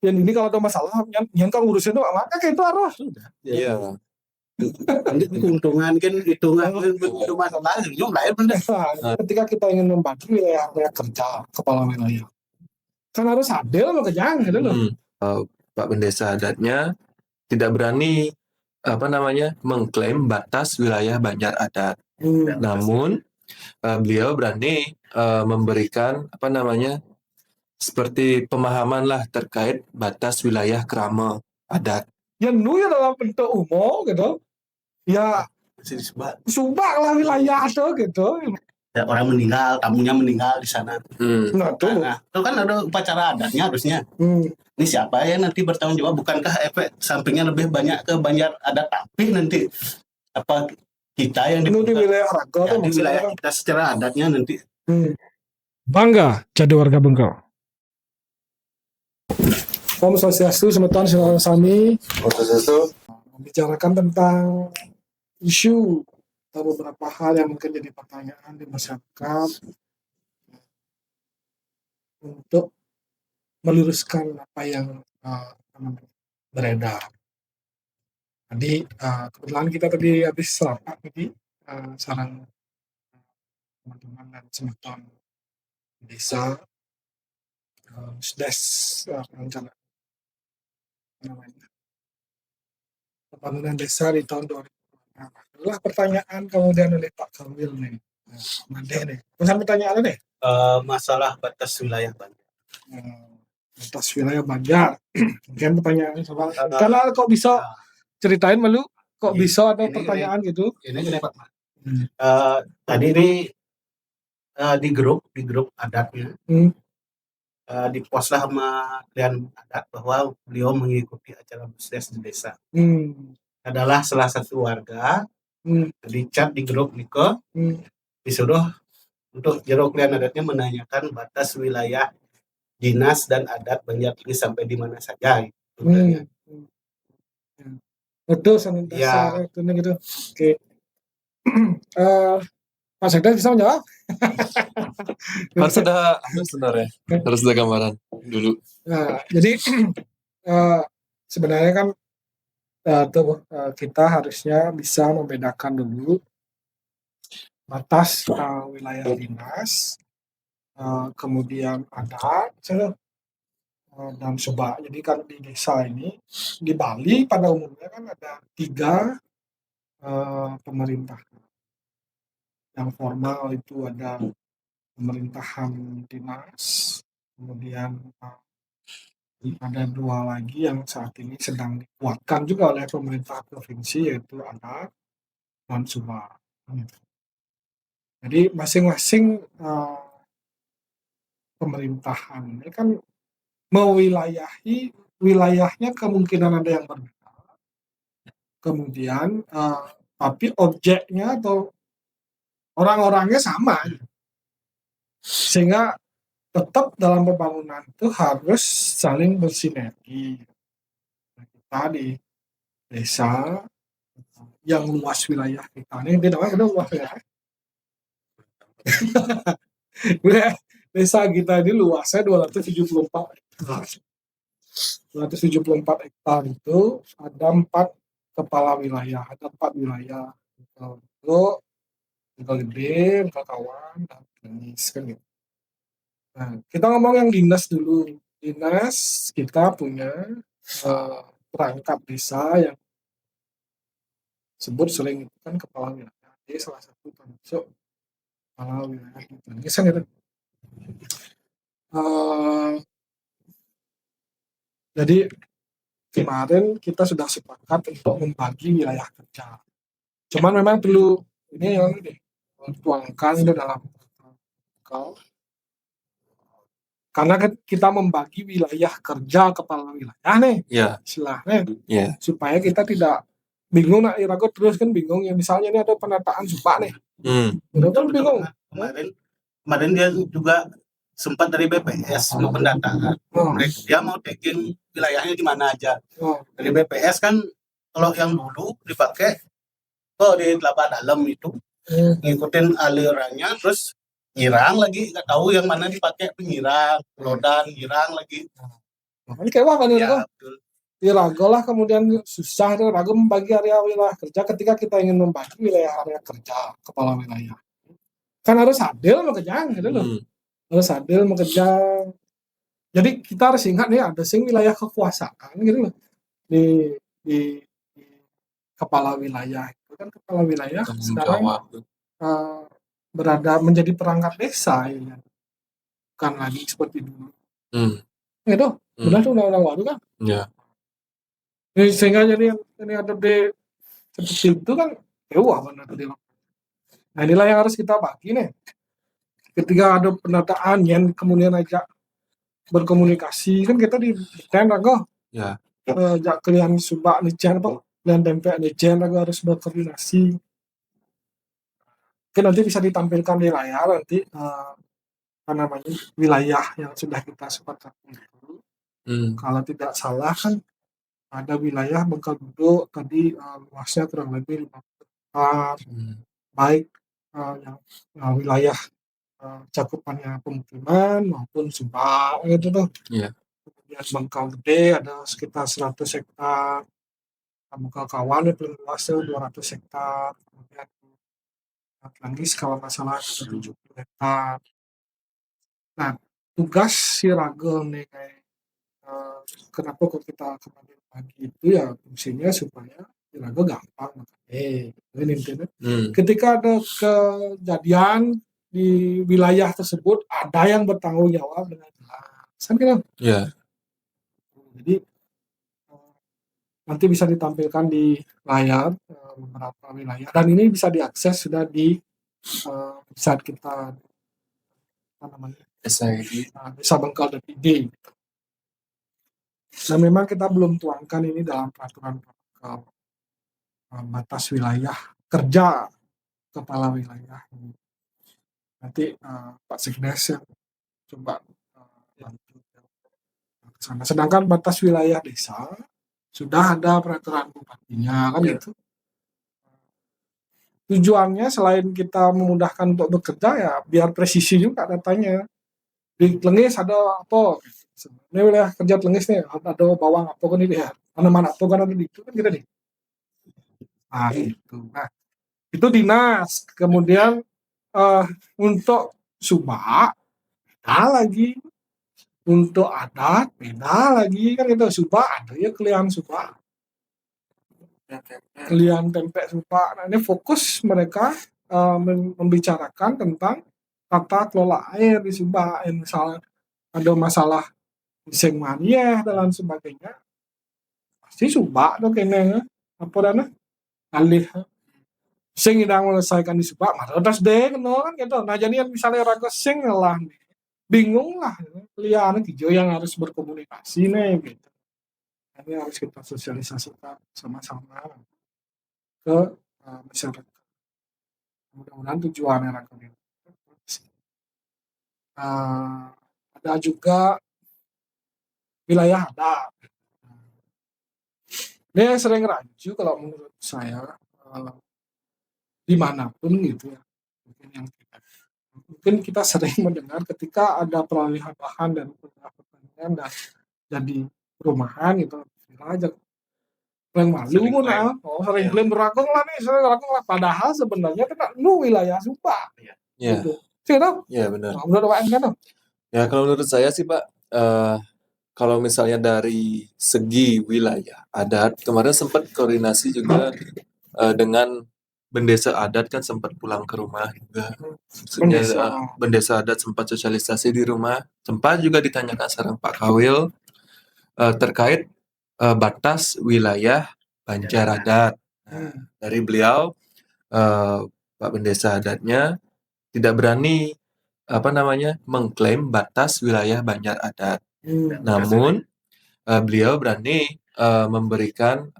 Yang ini kalau ada masalah, yang kan ngurusin tuh, maka kayak itu harus. Iya. Nanti keuntungan kan hitungan itu masalah yang lain bener. Ketika kita ingin membagi wilayah kerja kepala wilayah, kan harus adil sama kejang gitu loh. Pak Pendesa adatnya tidak berani mengklaim batas wilayah Banjar Adat. Namun beliau berani memberikan seperti pemahaman lah terkait batas wilayah kerama adat. Yang ya dalam bentuk umum gitu, ya subak lah wilayah itu gitu. Ya, orang meninggal, tamunya meninggal di sana. Nah, itu kan ada upacara adatnya harusnya. Ini siapa yang nanti bertanggung jawab? Bukankah efek sampingnya lebih banyak ke Banjar Adat, tapi nanti apa kita yang di wilayah raga ya, di wilayah kita secara adatnya nanti. Bangga jadi warga Bengkau. Om Swastiastu, semeton sami. Om Swastiastu. Membicarakan tentang isu atau beberapa hal yang mungkin jadi pertanyaan di masyarakat untuk meluruskan apa yang beredar. Jadi kebetulan kita tadi habis rapat tadi sarang teman-teman dan semeton desa rencana pembangunan desa di tahun 2000. Adalah pertanyaan kemudian oleh Pak Kamil nih, Made nih. Pesan pertanyaan nih. Masalah batas wilayah Banjar. Batas wilayah Banjar. Mungkin pertanyaan soal karena kok bisa ceritain malu kok bisa ada pertanyaan gitu. Ini Pak. Tadi ini di grup adatnya. Dipost lah sama klien adat bahwa beliau mengikuti acara Busdes di desa. Adalah salah satu warga di chat di grup Niko disuruh untuk jero klien adatnya menanyakan batas wilayah dinas dan adat Banjar ini sampai di mana saja. Betul sama dasar itu gitu. Oke. Pak Sekda bisa menjawab? Harus ada gambaran dulu. Nah, jadi sebenarnya kan kita harusnya bisa membedakan dulu batas wilayah dinas, kemudian adat dan subak. Jadi kan di desa ini di Bali pada umumnya kan ada 3 pemerintah. Yang formal itu ada pemerintahan dinas, kemudian ada 2 lagi yang saat ini sedang dikuatkan juga oleh pemerintah provinsi, yaitu adat dan subak. Jadi masing-masing pemerintahan ini kan mewilayahi wilayahnya, kemungkinan ada yang berbeda. Kemudian tapi objeknya atau orang-orangnya sama, sehingga tetap dalam pembangunan itu harus saling bersinergi. Kita di desa yang luas wilayah kita ini, namanya luas ya. Desa kita ini luasnya 274 hektar. 274 hektar itu ada 4 kepala wilayah, ada 4 wilayah. Itu Gede, Kawan, dan Jenis kan gitu. Nah, kita ngomong yang dinas dulu. Dinas kita punya perangkat desa yang sebut sering itu kan kepala wilayah. Jadi salah satu termasuk kepala wilayah Indonesia gitu. Jadi kemarin kita sudah sepakat untuk membagi wilayah kerja. Cuman memang perlu ini yang tuangkan itu dalam karena kita membagi wilayah kerja kepala wilayah nih, istilahnya, supaya kita tidak bingung nak irago terus kan bingung ya, misalnya ini ada penataan subak nih, kan bingung. Kemarin dia juga sempat dari BPS mau pendataan, dia mau taking wilayahnya di mana aja. Dari BPS kan kalau yang dulu dipakai di Kelapa Dalam itu ngikutin alirannya, terus nyirang lagi, nggak tahu yang mana dipakai, penyirang, lodan, nyirang lagi. Makanya kewah kan Ya, Rago. betul. Di Rago lah kemudian susah itu Rago membagi area wilayah kerja ketika kita ingin membagi wilayah area kerja kepala wilayah. Kan harus adil mengerjaan gitu loh. Harus adil mengerjaan. Jadi kita harus ingat nih ada sing wilayah kekuasaan gitu loh. Di kepala wilayah itu kan kepala wilayah Tanggung sekarang jawab. berada menjadi perangkat desa ya. Bukan lagi seperti dulu. Gitu. Benar tuh undang-undang baru kan? Ya. Sehingga jadi yang ini ada di seperti itu kan wah benar tadi. Nah inilah yang harus kita bagi nih. Ketika ada pendataan yang kemudian ajak berkomunikasi kan kita di desain Rago. Ya. Jak kalian subak nijan apa? Kalian dempek nijan Rago harus berkoordinasi. Mungkin nanti bisa ditampilkan di layar nanti apa namanya wilayah yang sudah kita sepakati itu. Kalau tidak salah kan ada wilayah Bengkel Duduk tadi luasnya kurang lebih 50 hektar, baik yang wilayah cakupannya pemukiman maupun subak gitu tuh. Kemudian Bengkal Gede ada sekitar 100 hektar, Bengkal Kawan itu luasnya 200 hektar, kemudian lagi kalau nggak salah 70 hektar. Nah tugas si Ragel nih kayak kenapa kok kita kembali pagi itu ya fungsinya supaya si Ragel gampang. Ini intinya. Ketika ada kejadian di wilayah tersebut ada yang bertanggung jawab dengan jelas. Kan gitu. Jadi nanti bisa ditampilkan di layar beberapa wilayah dan ini bisa diakses sudah di website kita apa namanya Desa Bengkal.id. Dan memang kita belum tuangkan ini dalam peraturan batas wilayah kerja kepala wilayah. Nanti Pak Sekdes yang coba bantu ke sana. Sedangkan batas wilayah desa sudah ada peraturan bupatinya kan gitu. Tujuannya selain kita memudahkan untuk bekerja ya biar presisi juga datanya. Di Tlengis ada apa? Ini wilayah kerja Tlengis nih ada bawang apa kan ini ya. Tanaman apa kan ada di itu kan gitu nih. Nah, itu dinas. Kemudian untuk subak beda lagi. Untuk adat beda lagi kan itu subak ada ya kalian subak. Kalian tempe subak. Nah, ini fokus mereka membicarakan tentang tata kelola air di subak. Misalnya ada masalah bising mania dan sebagainya. Pasti subak tuh kayaknya apa dana alih sing sedang menyelesaikan di subak mah terus deh kan gitu. Nah jadi misalnya raga sing lah bingung lah liane hijau yang harus berkomunikasi nih gitu. Ini harus kita sosialisasikan sama-sama ke masyarakat. Mudah-mudahan tujuannya raga ini. Ada juga wilayah adat. Ini yang sering rancu kalau menurut saya dimanapun gitu ya. Mungkin kita sering mendengar ketika ada peralihan lahan dan pertanian dan jadi perumahan gitu aja yang malu pun sering klaim berakung lah nih sering berakung lah padahal sebenarnya kan lu wilayah Subak gitu. Iya benar. Menurut Pak kan? Ya kalau menurut saya sih Pak kalau misalnya dari segi wilayah adat kemarin sempat koordinasi juga dengan bendesa adat kan sempat pulang ke rumah juga. Maksudnya bendesa adat sempat sosialisasi di rumah. Sempat juga ditanyakan sarang Pak Kawil terkait batas wilayah Banjar Adat. Dari beliau Pak Bendesa Adatnya tidak berani mengklaim batas wilayah Banjar Adat. Namun beliau berani memberikan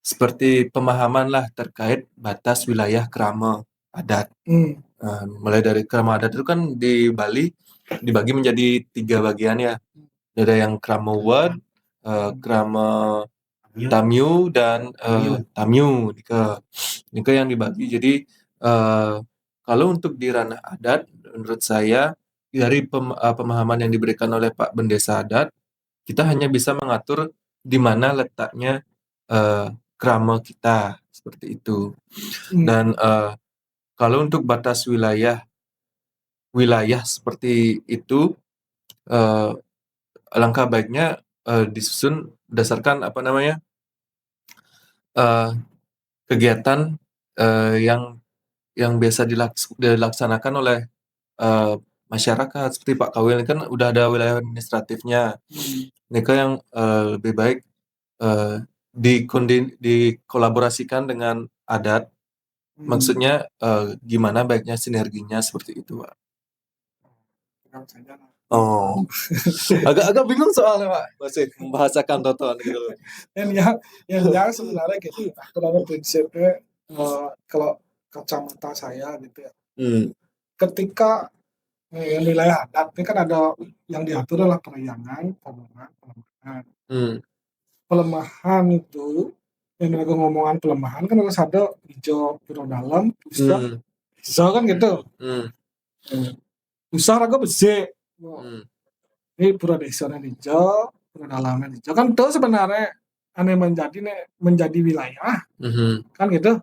seperti pemahaman lah terkait batas wilayah krama adat. Mulai dari krama adat itu kan di Bali dibagi menjadi 3 bagian ya. Ada yang krama ward, krama tamyu dan tamyu Nika yang dibagi. Jadi kalau untuk di ranah adat menurut saya dari pemahaman yang diberikan oleh Pak Bendesa Adat Kita hanya bisa mengatur di mana letaknya krama kita, seperti itu. Dan kalau untuk batas wilayah seperti itu, alangkah baiknya disusun berdasarkan kegiatan yang biasa dilaksanakan oleh masyarakat. Seperti Pak Kawil ini kan udah ada wilayah administratifnya. Mereka yang lebih baik dikolaborasikan dengan adat. Maksudnya gimana baiknya sinerginya, seperti itu, Pak. Oh, agak bingung soalnya, Pak, masih membahasakan totoan gitu loh. yang sebenarnya gitu ya, kalau prinsipnya kalau kacamata saya gitu ya, ketika wilayah adat ini kan ada yang diatur adalah periangan, pelemahan. Pelemahan itu yang mereka ngomongan pelemahan kan harus ada hijau, pura dalam, usah kan gitu. Usah raga besi. Ini pura desa hijau, pura dalamnya hijau. Kan itu sebenarnya aneh menjadi wilayah. Kan gitu.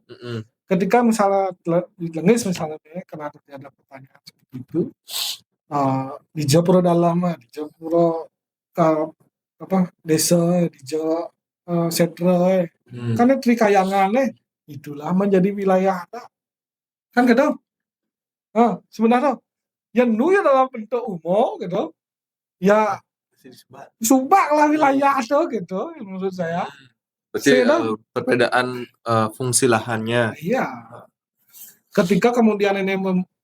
Ketika misalnya di Lengis misalnya karena ada pertanyaan seperti itu, di Japura dalam, di Japura desa, di Jawa setra, karena Trikayangan itulah menjadi wilayah kan gitu. Sebenarnya yang nu dalam bentuk umum gitu, ya subak lah wilayah itu gitu menurut saya. Berarti perbedaan fungsi lahannya. Iya. Ketika kemudian ini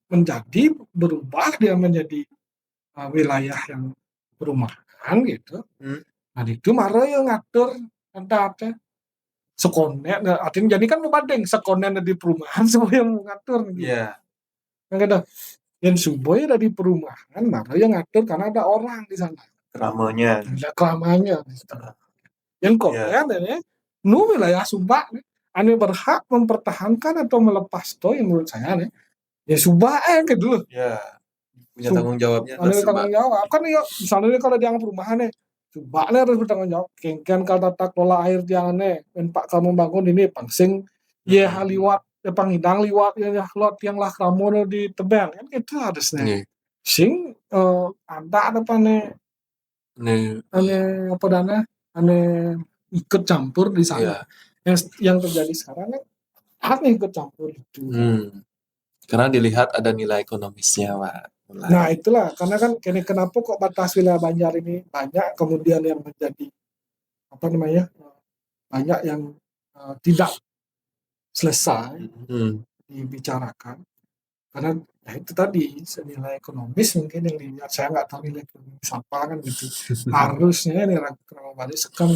menjadi berubah, dia menjadi wilayah yang perumahan gitu. Nah itu marah yang ngatur ada sekonen, artinya jadi kan membanding sekonen di perumahan semua yang mengatur. Iya. Yang yang suboy ada di perumahan, marah yang ngatur karena ada orang di sana. Keramanya. Ada keramanya. Yang konen ini, nu wilayah Subak nih. Ane berhak mempertahankan atau melepas toh yang menurut saya nih. Ya Subak gitu loh. Ya. Punya tanggung jawabnya. Ada tanggung jawab kan ya, misalnya kalau dianggap perumahan nih, Subak nih harus bertanggung jawab. Kengken kalau tata kelola air jangan nih, Pak kamu bangun ini pangsing, ya haliwat, ya pangidang liwat, ya lot yang lah kamu di tebel kan itu harusnya. Sing ada apa nih? Apa dana? Ikut campur di sana. Yang terjadi sekarang kan apa ikut campur itu. Karena dilihat ada nilai ekonomisnya, Pak. Nah itulah, karena kan kenapa kok batas wilayah Banjar ini banyak kemudian yang menjadi banyak yang tidak selesai dibicarakan, karena itu tadi senilai ekonomis mungkin yang dilihat. Saya nggak tahu nilai ekonomis apa kan gitu. Harusnya nih Rakyat Bali sekam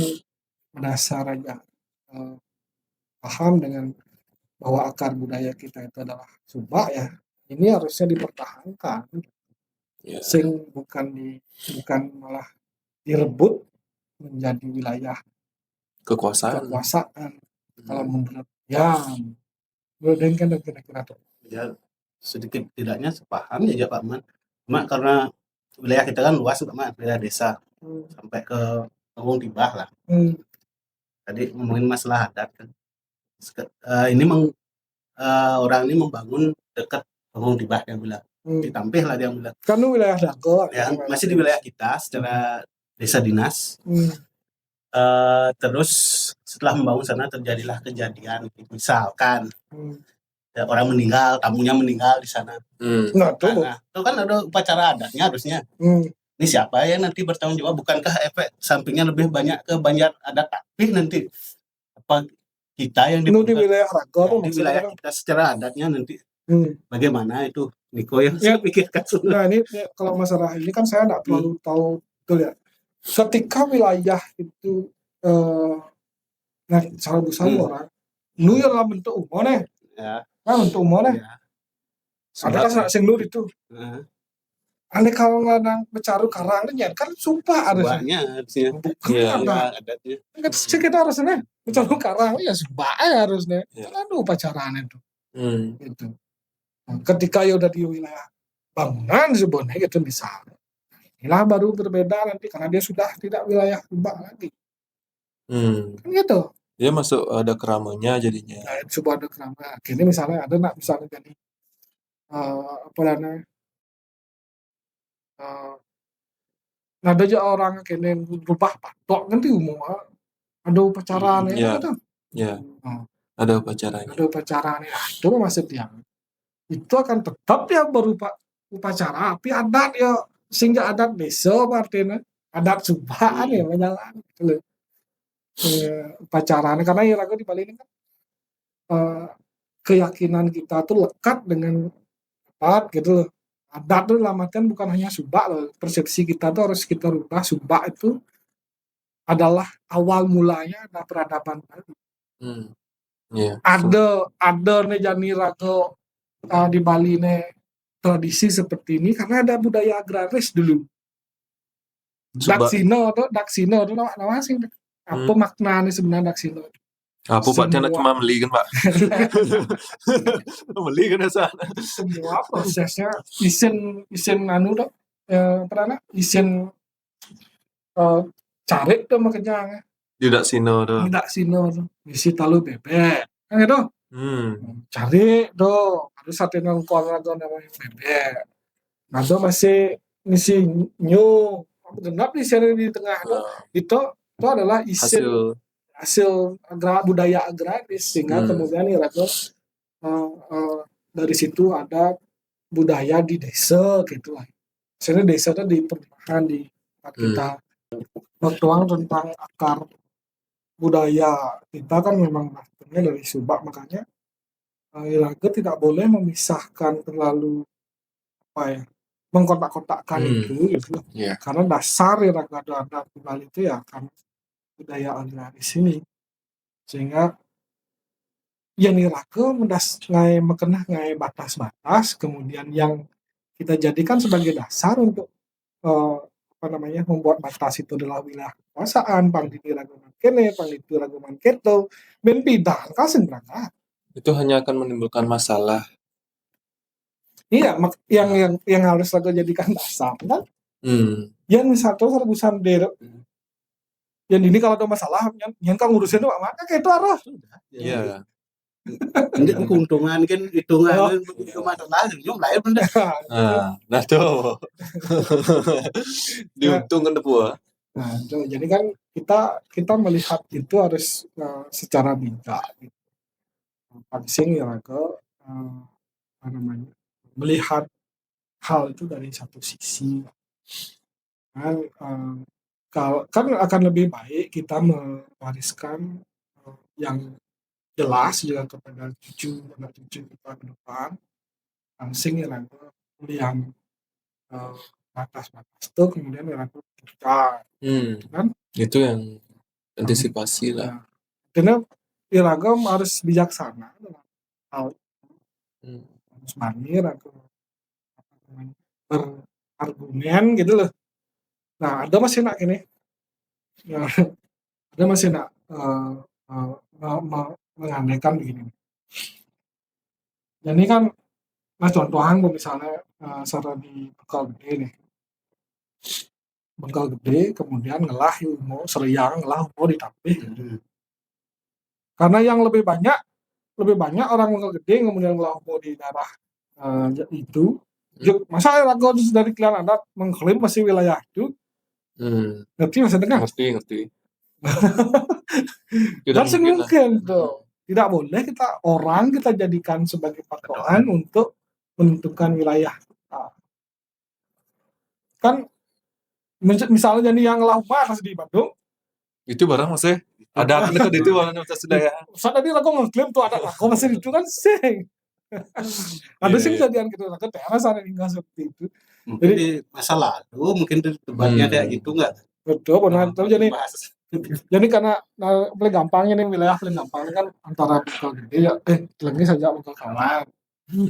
mendasar aja paham dengan bahwa akar budaya kita itu adalah Subak ya. Ini harusnya dipertahankan, sing bukan malah direbut menjadi wilayah kekuasaan. Kalau menurut kan kira-kira tuh. Ya sedikit tidaknya sepaham ya Pak Man. Cuma karena wilayah kita kan luas Pak Man, wilayah desa sampai ke Panggung Tibah lah. Tadi ngomongin masalah adat kan. Ini orang ini membangun dekat Panggung Tibah yang bilang. Ditampih lah dia bilang. Kan wilayah Dago. Ya, masih di wilayah kita secara desa dinas. Terus setelah membangun sana terjadilah kejadian, misalkan orang meninggal, tamunya meninggal di sana. Nah, itu kan ada upacara adatnya harusnya. Ini siapa ya nanti bertanggung jawab? Bukankah efek sampingnya lebih banyak ke Banjar adat tapi nanti apa kita yang di wilayah Rago, di wilayah kita secara adatnya nanti bagaimana itu Niko yang saya pikirkan. Nah ini kalau masalah ini kan saya nggak terlalu tahu betul ya. Ketika wilayah itu cara besar orang, nu ya dalam bentuk umum nih, bentuk umum nih. Ada kan sing nur itu. Aneh kalau ngadang becaru karangnya kan sumpah harusnya. Bukan adatnya. Kan kita harusnya becaru karang ya sumpah harusnya. Kan ada upacaranya tuh. Gitu. Ketika ya udah di wilayah bangunan sebenarnya gitu misalnya. inilah baru berbeda nanti karena dia sudah tidak wilayah Subak lagi. Kan gitu. Dia masuk ada keramanya jadinya. Nah, sebuah ada kerama. Akhirnya misalnya ada nak misalnya jadi apa namanya? Ada aja orang kene rubah patok nanti umum ada upacara nih Ya, kan. ya, Oh, ada upacaranya. ada upacara nih. Itu maksud yang itu akan tetap ya berupa upacara tapi adat ya sehingga adat desa artinya adat Subak ya menjalan gitu loh. Upacara karena ya ragu di Bali ini kan keyakinan kita tuh lekat dengan adat gitu loh. Adat tuh dalam artian bukan hanya Subak loh. Persepsi kita tuh harus kita rubah. Subak itu adalah awal mulanya ada peradaban Bali. Iya. Ada nih jani rago di Bali nih tradisi seperti ini karena ada budaya agraris dulu. Subak. Daksino itu nama sih. Apa maknanya sebenarnya Daksino? Apa Pak Tiana cuma beli kan Pak? Beli kan sana. Semua prosesnya isin anu dok pernah isin cari tuh makanya Tidak sino tuh. misi talu bebek kan gitu cari tuh harus satu nongkrong atau namanya bebek nah tuh masih misi nyu genap di sini di tengah itu adalah isin hasil budaya agraris sehingga kemudian ya dari situ ada budaya di desa gitu lah. Sebenarnya desa itu di permukaan di kita bertuang tentang akar budaya kita kan memang nasibnya dari Subak makanya Iraga tidak boleh memisahkan terlalu mengkotak-kotakkan itu gitu loh. Karena dasar Iraga adat Bali itu ya kan budaya agraris ini sehingga yang Iraga ngai mekenah ngai batas-batas kemudian yang kita jadikan sebagai dasar untuk membuat batas itu adalah wilayah kekuasaan pangdini raguman kene pangdini raguman keto ben pidan kasih berangkat itu hanya akan menimbulkan masalah. Iya yang harus lagu jadikan dasar kan yang misal tuh serbusan dero yang ini kalau ada masalah yang kan ngurusin tuh maka kayak itu arah iya ini keuntungan kan hitungan itu masalah jumlah benda nah tuh diuntungkan tuh nah jadi kan kita melihat itu harus secara bijak gitu. Pancing ya ke melihat hal itu dari satu sisi kan akan lebih baik kita mewariskan yang jelas juga kepada cucu kita ke depan langsing ya yang batas-batas itu kemudian ya kita kan itu yang antisipasi lah karena iragam harus bijaksana dalam hal harus manir atau berargumen gitu loh. Nah ada masih nak ini ada masih nak mengandaikan begini. Jadi kan, nah contohan misalnya secara di Bengkal Gede nih. Bengkal Gede kemudian ngelah ilmu Seriang ngelah ilmu ditapih. Karena yang lebih banyak orang Bengkal Gede kemudian ngelah ilmu di daerah itu. Masa ragu dari kalian adat mengklaim masih wilayah itu? Ngerti maksudnya? Ngerti. Tidak mungkin tuh. Tidak boleh kita jadikan sebagai patokan untuk menentukan wilayah kita. Kan misalnya jadi yang lama di Bandung itu barang masih ada kan itu warna sudah ya. Saat tadi aku ngeklaim tuh ada aku masih itu kan sih. Ada sih kejadian gitu kan daerah sana tinggal seperti itu. Jadi masa lalu mungkin tempatnya kayak gitu nggak? Betul benar tuh jadi karena paling gampangnya nih wilayah paling gampangnya kan antara Bengkal Gede ya lagi saja Bengkal Kawan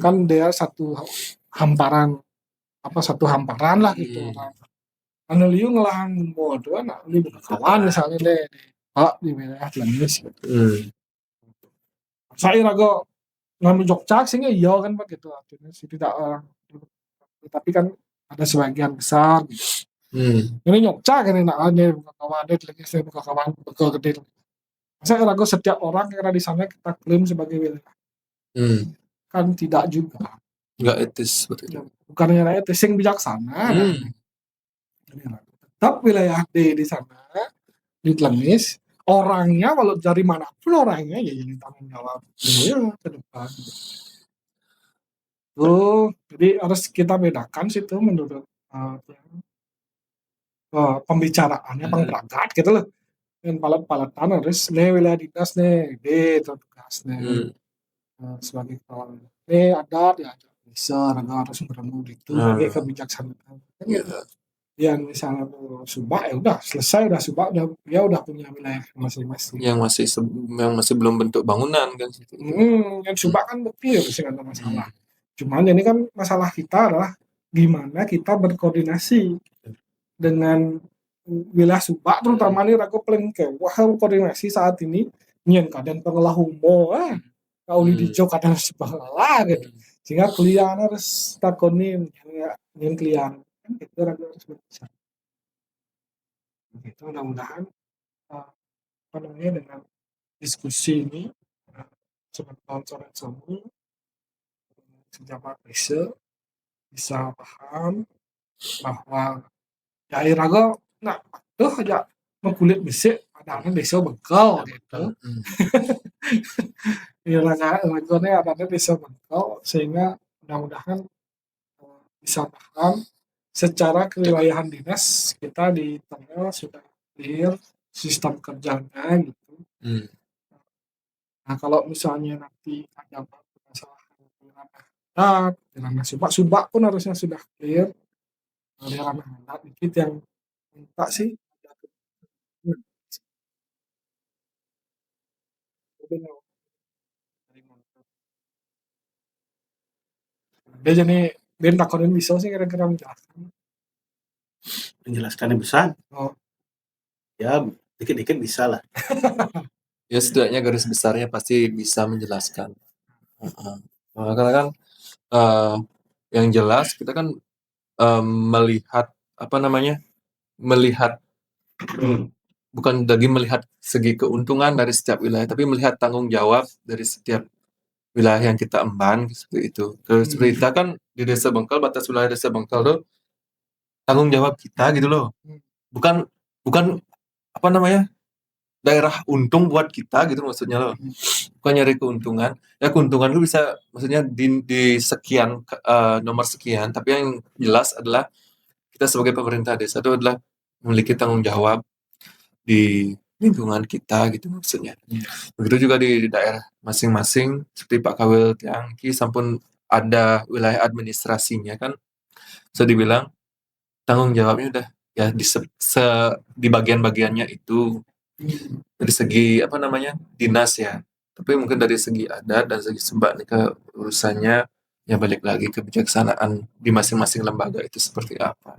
kan dia satu hamparan lah gitu anu liu ngelahan bodoh anak li Bengkal Kawan misalnya deh di wilayah Lengis gitu saya ragu ngambil Jogja sehingga iya kan begitu artinya sih tidak orang tapi kan ada sebagian besar gitu Ini nyokca kan nak aja buka kawan deh lagi saya buka kawan bekal gede. Saya ragu setiap orang yang ada di sana kita klaim sebagai wilayah. Kan tidak juga. Nggak etis seperti itu. Bukannya rakyat yang bijaksana. Tetap wilayah di sana di Tlemis. Orangnya kalau dari manapun orangnya ya jadi tanggung jawab ke depan. Jadi harus kita bedakan situ menurut pembicaraannya pengberangkat gitu loh. Dan palat-palatan harus nih wilayah dinas nih, tugas nih sebagai kepala nih adat ya bisa harus bertemu itu pakai kebijaksanaan. Yang misalnya Subak ya udah selesai udah Subak dia udah punya wilayah masing-masing. Yang masih belum bentuk bangunan kan. Yang Subak kan bukti ya masih ada masalah. Cuman ini kan masalah kita adalah gimana kita berkoordinasi dengan wilayah Subak terutama nih ragu paling wah koordinasi saat ini nyen kadang pengelah humor kau di dijo kadang sebelah gitu sehingga klien harus takonin nyen klien kan itu ragu harus berbicara gitu mudah-mudahan apa namanya dengan diskusi ini sebentar sore sejabat bisa paham bahwa ya ragu nah tuh aja kulit besi ada desa bekal gitu. Lagunya ada desa bekal sehingga mudah-mudahan bisa paham secara kewilayahan dinas kita di tengah sudah clear sistem kerjanya gitu. Nah kalau misalnya nanti ada masalah di ranah Subak pun harusnya sudah clear di ranah adat dikit yang minta sih dia jadi Ben takonin bisa sih kira-kira Menjelaskannya besar. Ya dikit-dikit bisa lah. Ya setidaknya garis besarnya pasti bisa menjelaskan. Karena kan yang jelas kita kan melihat apa namanya melihat bukan lagi melihat segi keuntungan dari setiap wilayah tapi melihat tanggung jawab dari setiap wilayah yang kita emban seperti itu. Seperti kita kan di Desa Bengkal, batas wilayah Desa Bengkal tuh tanggung jawab kita gitu loh. Bukan apa namanya daerah untung buat kita gitu maksudnya loh. Bukan nyari keuntungan. Ya keuntungan itu bisa maksudnya di sekian nomor sekian, tapi yang jelas adalah kita sebagai pemerintah desa itu adalah memiliki tanggung jawab di lingkungan kita gitu maksudnya. Begitu juga di daerah masing-masing seperti Pak Kawil Tiangki sampun ada wilayah administrasinya kan bisa dibilang tanggung jawabnya udah ya di bagian-bagiannya itu dari segi apa namanya dinas ya, tapi mungkin dari segi adat dan segi Subak nih ke urusannya ya balik lagi kebijaksanaan di masing-masing lembaga itu seperti apa.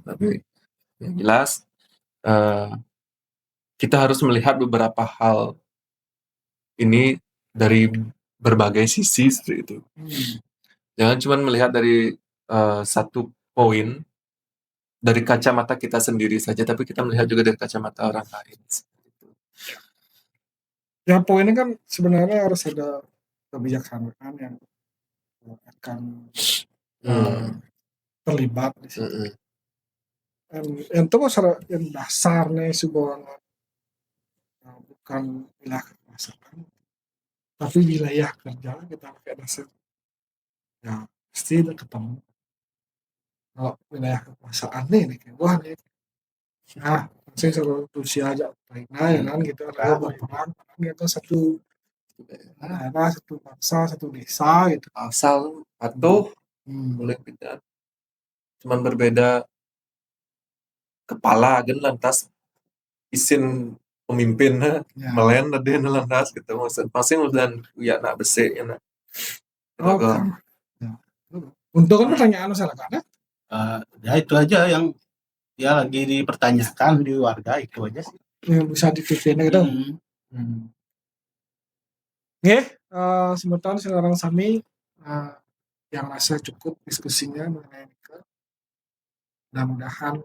Tapi yang jelas kita harus melihat beberapa hal ini dari berbagai sisi seperti itu. Jangan cuma melihat dari satu poin dari kacamata kita sendiri saja, tapi kita melihat juga dari kacamata orang lain. Ya poinnya kan sebenarnya harus ada kebijaksanaan yang akan terlibat di situ. Itu masalah yang dasar nih sebuah bukan wilayah kekuasaan, tapi wilayah kerja kita pakai dasar. Ya pasti udah ketemu. Kalau wilayah kekuasaan nih kayak wah nih, nah saya suruh Rusia aja Ukraina ya kan gitu ada berperang gitu satu bangsa satu desa gitu asal atau boleh pindah cuman berbeda kepala kan lantas isin pemimpin melen ada lantas gitu maksud masing dan ya nak besi ya nak untuk kan pertanyaan masyarakat ya itu aja yang ya lagi dipertanyakan di warga itu aja sih yang bisa dipikirin gitu. Sebentar sekarang Sami yang rasa cukup diskusinya mengenai mudah-mudahan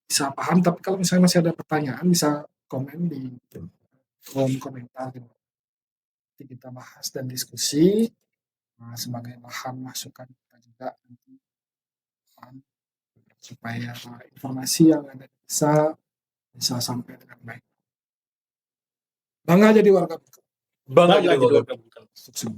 bisa paham. Tapi kalau misalnya masih ada pertanyaan bisa komen di kolom komentar gitu. Nanti kita bahas dan diskusi sebagai bahan masukan kita juga nanti supaya informasi yang ada bisa sampai dengan baik. Bangga jadi warga Bengkal. Bangga jadi warga Bengkal. Sukses.